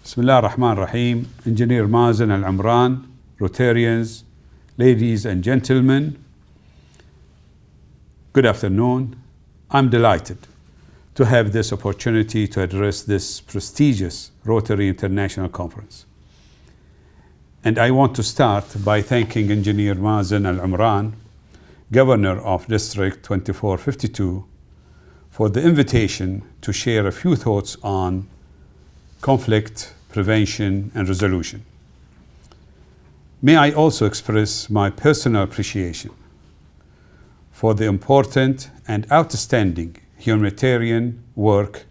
Bismillah ar-Rahman ar-Rahim. Engineer Mazen Al-Amran, Rotarians, ladies and gentlemen, good afternoon. I'm delighted to have this opportunity to address this prestigious Rotary International Conference. And I want to start by thanking Engineer Mazen Al-Amran, Governor of District 2452, for the invitation to share a few thoughts on conflict prevention and resolution. May I also express my personal appreciation for the important and outstanding humanitarian work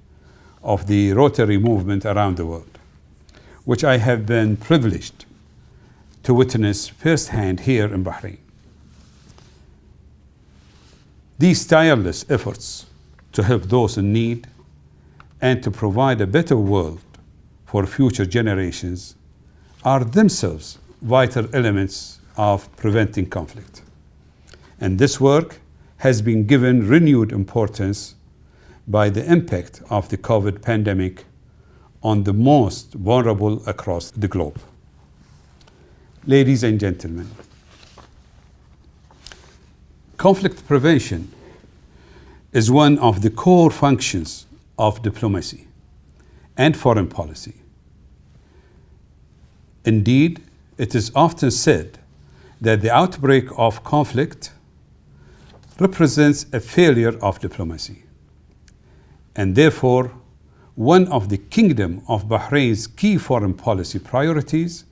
of the Rotary movement around the world, which I have been privileged to witness firsthand here in Bahrain. These tireless efforts to help those in need and to provide a better world for future generations are themselves vital elements of preventing conflict. And this work has been given renewed importance by the impact of the COVID pandemic on the most vulnerable across the globe. Ladies and gentlemen, conflict prevention is one of the core functions of diplomacy and foreign policy. Indeed, it is often said that the outbreak of conflict represents a failure of diplomacy, and therefore one of the Kingdom of Bahrain's key foreign policy priorities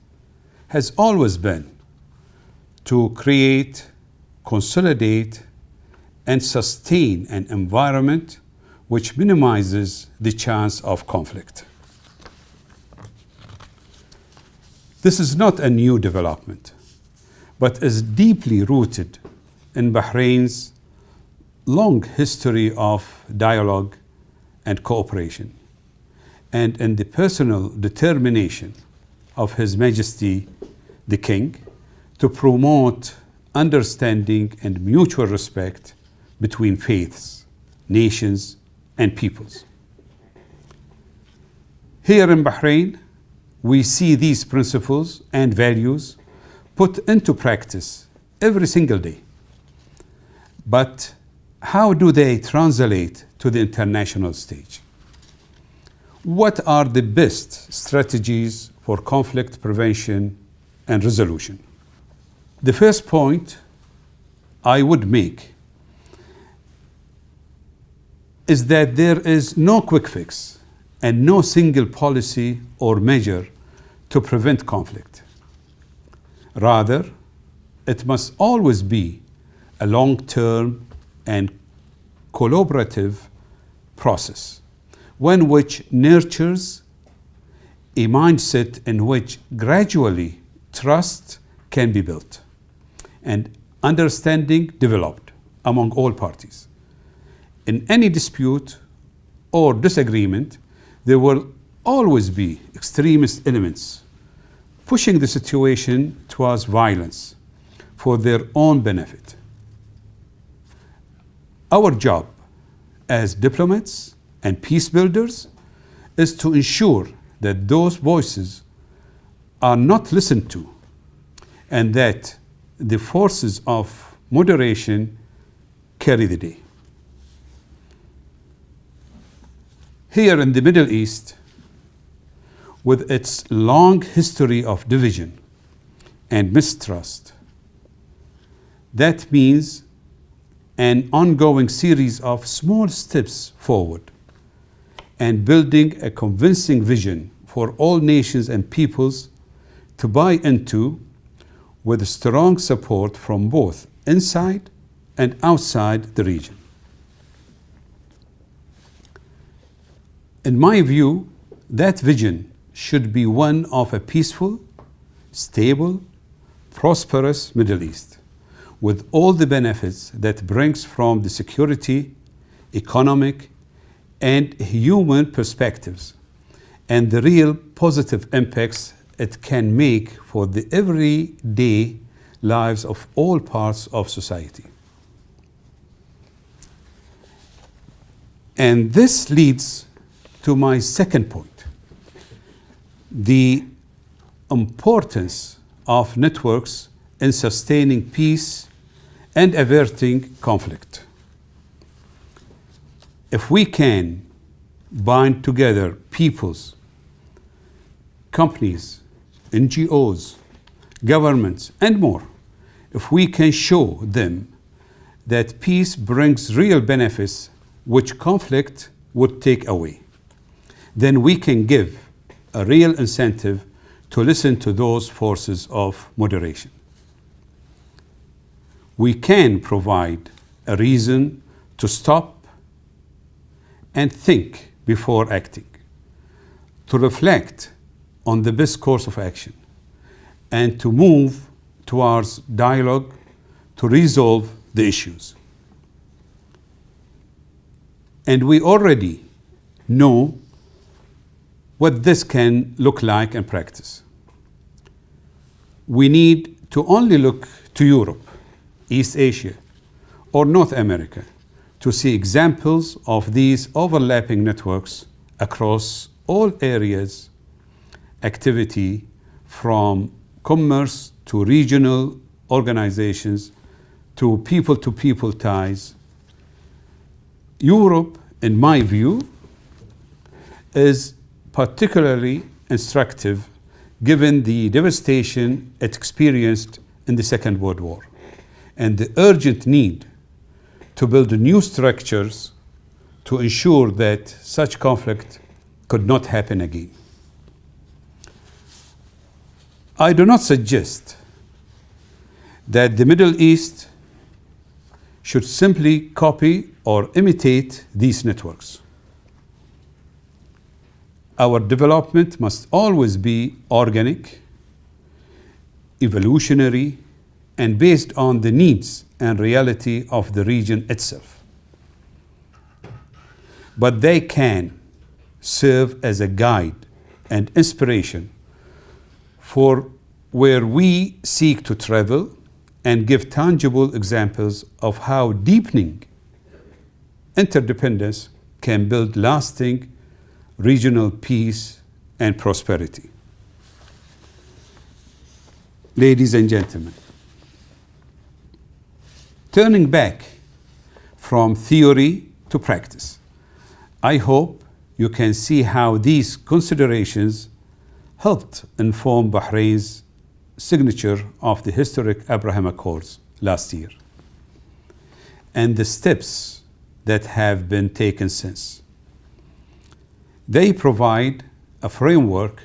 has always been to create, consolidate, and sustain an environment which minimizes the chance of conflict. This is not a new development, but is deeply rooted in Bahrain's long history of dialogue and cooperation, and in the personal determination of His Majesty the King to promote understanding and mutual respect between faiths, nations, and peoples. Here in Bahrain, we see these principles and values put into practice every single day. But how do they translate to the international stage? What are the best strategies for conflict prevention and resolution? The first point I would make is that there is no quick fix and no single policy or measure to prevent conflict. Rather, it must always be a long-term and collaborative process, one which nurtures a mindset in which gradually trust can be built and understanding developed among all parties. In any dispute or disagreement, there will always be extremist elements pushing the situation towards violence for their own benefit. Our job as diplomats and peace builders is to ensure that those voices are not listened to and that the forces of moderation carry the day. Here in the Middle East, with its long history of division and mistrust, that means an ongoing series of small steps forward and building a convincing vision for all nations and peoples to buy into, with strong support from both inside and outside the region. In my view, that vision should be one of a peaceful, stable, prosperous Middle East, with all the benefits that brings from the security, economic, and human perspectives, and the real positive impacts it can make for the everyday lives of all parts of society. And this leads to my second point. the importance of networks in sustaining peace and averting conflict. If we can bind together peoples, companies, NGOs, governments, and more, if we can show them that peace brings real benefits which conflict would take away, then we can give a real incentive to listen to those forces of moderation. We can provide a reason to stop and think before acting, to reflect on the best course of action, and to move towards dialogue to resolve the issues. And we already know what this can look like in practice. We need to only look to Europe, East Asia, or North America to see examples of these overlapping networks across all areas, activity from commerce to regional organizations to people ties. Europe, in my view, is particularly instructive given the devastation it experienced in the Second World War and the urgent need to build new structures to ensure that such conflict could not happen again. I do not suggest that the Middle East should simply copy or imitate these networks. Our development must always be organic, evolutionary, and based on the needs and reality of the region itself. But they can serve as a guide and inspiration for where we seek to travel and give tangible examples of how deepening interdependence can build lasting regional peace and prosperity. Ladies and gentlemen, turning back from theory to practice, I hope you can see how these considerations helped inform Bahrain's signature of the historic Abraham Accords last year and the steps that have been taken since. They provide a framework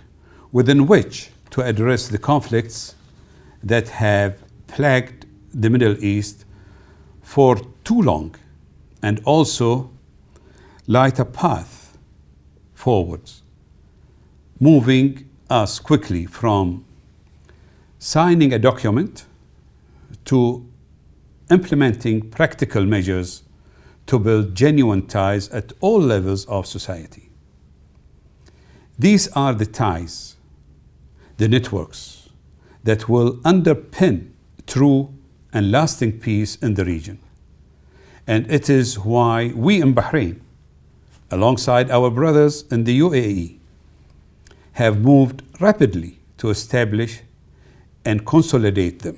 within which to address the conflicts that have plagued the Middle East for too long and also light a path forwards, moving us quickly from signing a document to implementing practical measures to build genuine ties at all levels of society. These are the ties, the networks that will underpin true and lasting peace in the region. And it is why we in Bahrain, alongside our brothers in the UAE, have moved rapidly to establish and consolidate them.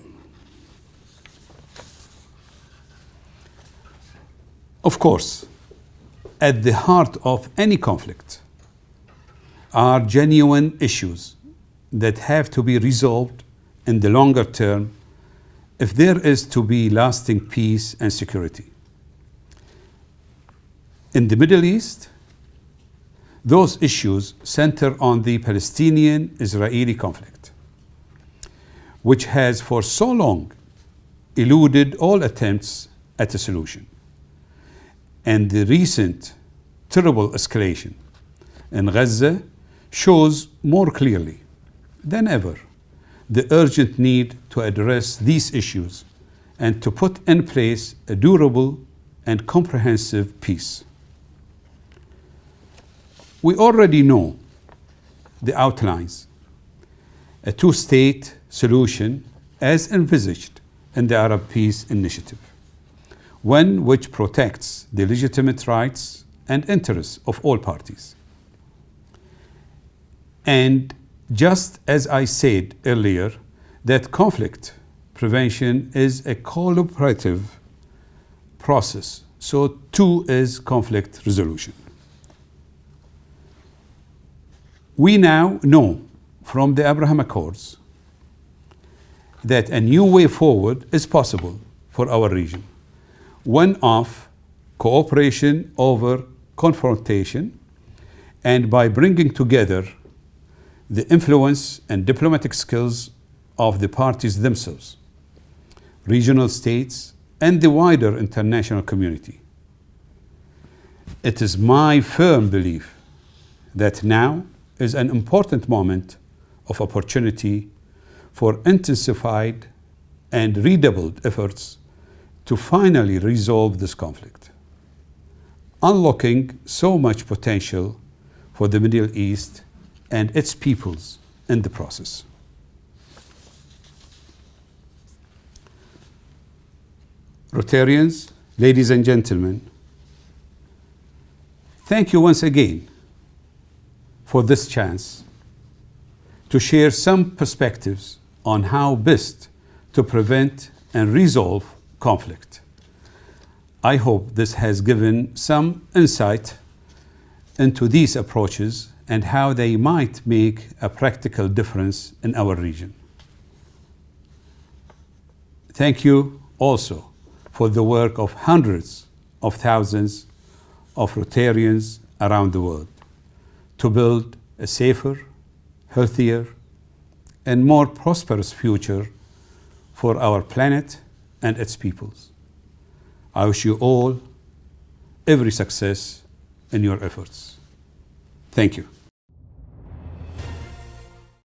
Of course, at the heart of any conflict are genuine issues that have to be resolved in the longer term if there is to be lasting peace and security. In the Middle East, those issues center on the Palestinian-Israeli conflict, which has for so long eluded all attempts at a solution. And the recent terrible escalation in Gaza shows more clearly than ever the urgent need to address these issues and to put in place a durable and comprehensive peace. We already know the outlines, a two-state solution as envisaged in the Arab Peace Initiative, one which protects the legitimate rights and interests of all parties, and Just as I said earlier, that conflict prevention is a collaborative process, so too is conflict resolution. We now know from the Abraham Accords that a new way forward is possible for our region, one of cooperation over confrontation, and by bringing together the influence and diplomatic skills of the parties themselves, regional states, and the wider international community. It is my firm belief that now is an important moment of opportunity for intensified and redoubled efforts to finally resolve this conflict, unlocking so much potential for the Middle East and its peoples in the process. Rotarians, ladies and gentlemen, thank you once again for this chance to share some perspectives on how best to prevent and resolve conflict. I hope this has given some insight into these approaches and how they might make a practical difference in our region. Thank you also for the work of hundreds of thousands of Rotarians around the world to build a safer, healthier, and more prosperous future for our planet and its peoples. I wish you all every success in your efforts. Thank you.